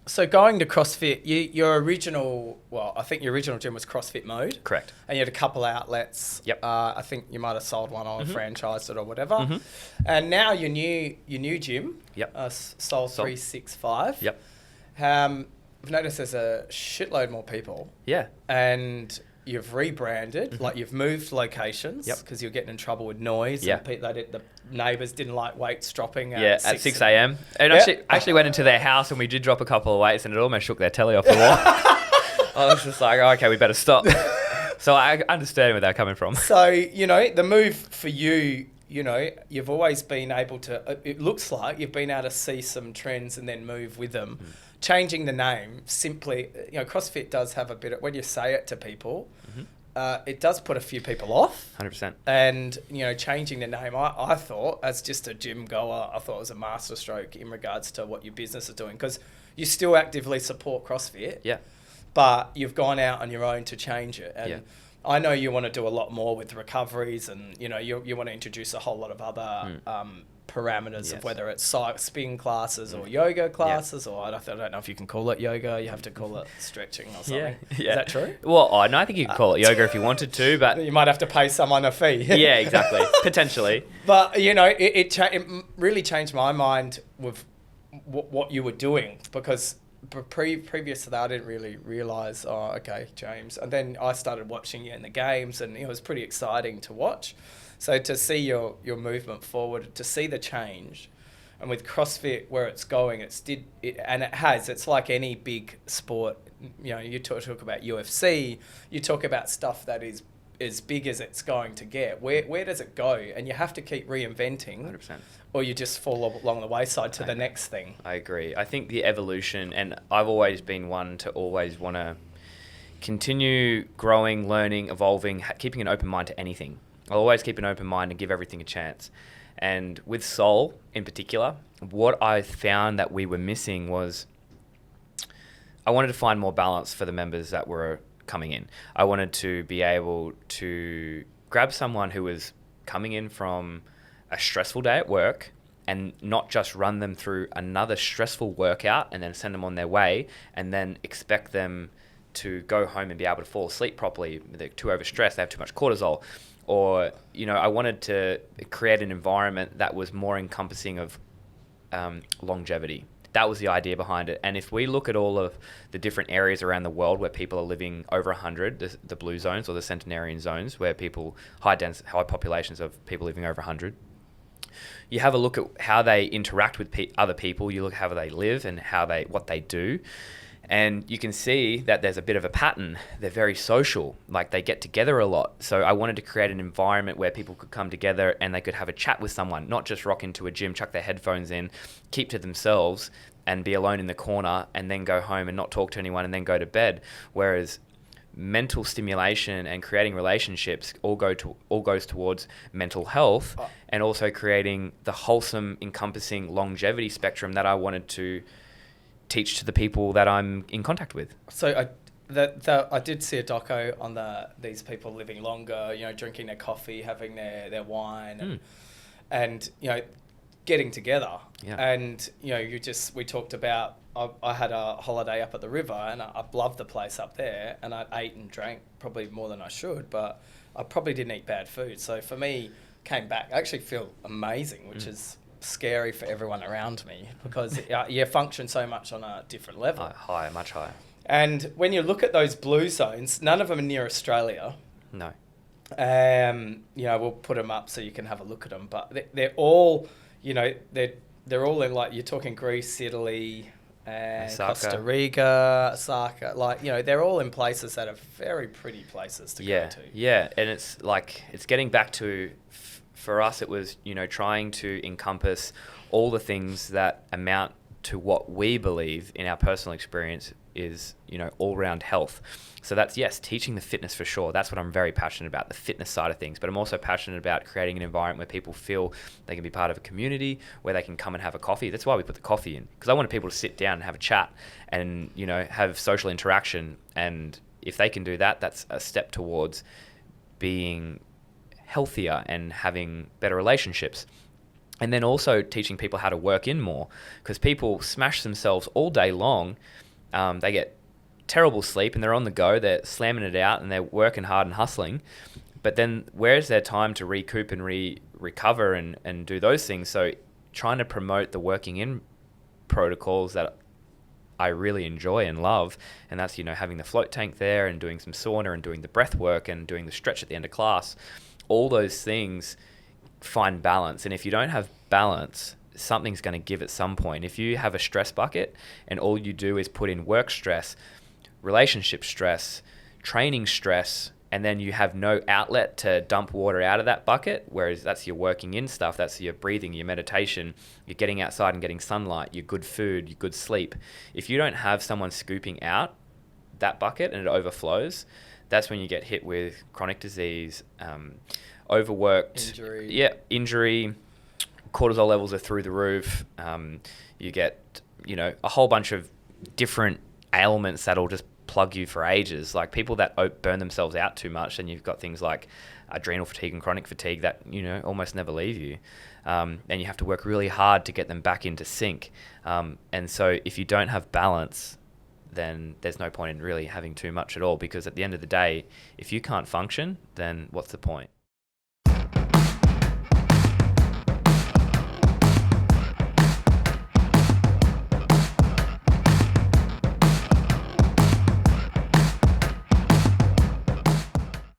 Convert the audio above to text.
So going to CrossFit, I think your original gym was CrossFit Mode. Correct. And you had a couple outlets. Yep. I think you might have sold one or franchised it or whatever. Mm-hmm. And now your new gym, Yep. Soul 365. Yep. I've noticed there's a shitload more people. Yeah. And you've rebranded, like you've moved locations because you're getting in trouble with noise. Yeah. And the neighbours didn't like weights dropping At 6 a.m. And actually went into their house and we did drop a couple of weights and it almost shook their telly off the wall. I was just like, okay, we better stop. So I understand where they're coming from. So, the move for you, you've always been able to, it looks like you've been able to see some trends and then move with them. Changing the name simply, CrossFit does have a bit of, when you say it to people, it does put a few people off. 100%. And, changing the name, I thought, as just a gym goer, I thought it was a masterstroke in regards to what your business is doing. Because you still actively support CrossFit. Yeah. But you've gone out on your own to change it. And I know you want to do a lot more with recoveries and, you want to introduce a whole lot of other parameters of whether it's spin classes or yoga classes or I don't know if you can call it yoga. You have to call it stretching or something. Yeah. Is that true? Well, no, I think you could call it yoga if you wanted to, but... You might have to pay someone a fee. Yeah, exactly. Potentially. But, it really changed my mind with what you were doing because... previous to that, I didn't really realise, okay, James. And then I started watching you in the games and it was pretty exciting to watch. So to see your movement forward, to see the change, and with CrossFit where it's going, it's like any big sport. You talk about UFC, you talk about stuff that is as big as it's going to get. Where does it go? And you have to keep reinventing. 100%. Or you just fall along the wayside to the next thing. I agree. I think the evolution, and I've always been one to always want to continue growing, learning, evolving, keeping an open mind to anything. I'll always keep an open mind and give everything a chance. And with Soul in particular, what I found that we were missing was I wanted to find more balance for the members that were coming in. I wanted to be able to grab someone who was coming in from a stressful day at work and not just run them through another stressful workout and then send them on their way and then expect them to go home and be able to fall asleep properly. They're too overstressed, they have too much cortisol. Or, I wanted to create an environment that was more encompassing of longevity. That was the idea behind it. And if we look at all of the different areas around the world where people are living over 100, the blue zones or the centenarian zones where high populations of people living over 100, you have a look at how they interact with other people, you look at how they live and what they do. And you can see that there's a bit of a pattern. They're very social, like they get together a lot. So I wanted to create an environment where people could come together and they could have a chat with someone, not just rock into a gym, chuck their headphones in, keep to themselves and be alone in the corner and then go home and not talk to anyone and then go to bed. Whereas mental stimulation and creating relationships all goes towards mental health and also creating the wholesome, encompassing longevity spectrum that I wanted to teach to the people that I'm in contact with. So I did see a doco on these people living longer, drinking their coffee, having their wine and getting together. Yeah. And, we talked about, I had a holiday up at the river and I loved the place up there and I ate and drank probably more than I should, but I probably didn't eat bad food. So for me, came back, I actually feel amazing, which is scary for everyone around me because you function so much on a different level. Much higher. And when you look at those blue zones, none of them are near Australia. No. We'll put them up so you can have a look at them, but they're all, they're all in, like, you're talking Greece, Italy, and Costa Rica, Osaka, they're all in places that are very pretty places to go to. Yeah, and it's like, it's getting back to, for us, it was, trying to encompass all the things that amount to what we believe in our personal experience is, all-round health. So that's, yes, teaching the fitness for sure. That's what I'm very passionate about, the fitness side of things. But I'm also passionate about creating an environment where people feel they can be part of a community, where they can come and have a coffee. That's why we put the coffee in, because I wanted people to sit down and have a chat and, have social interaction. And if they can do that, that's a step towards being healthier and having better relationships. And then also teaching people how to work in more, because people smash themselves all day long. They get terrible sleep and they're on the go. They're slamming it out and they're working hard and hustling. But then where's their time to recoup and recover and do those things? So trying to promote the working in protocols that I really enjoy and love, and that's, having the float tank there and doing some sauna and doing the breath work and doing the stretch at the end of class. All those things find balance. And if you don't have balance, something's going to give at some point. If you have a stress bucket and all you do is put in work stress, relationship stress, training stress, and then you have no outlet to dump water out of that bucket, whereas that's your working in stuff, that's your breathing, your meditation, you're getting outside and getting sunlight, your good food, your good sleep. If you don't have someone scooping out that bucket and it overflows, that's when you get hit with chronic disease, overworked, injury, cortisol levels are through the roof. You get, a whole bunch of different ailments that'll just plug you for ages. Like people that burn themselves out too much, and you've got things like adrenal fatigue and chronic fatigue that almost never leave you, and you have to work really hard to get them back into sync. And so if you don't have balance, then there's no point in really having too much at all, because at the end of the day, if you can't function, then what's the point?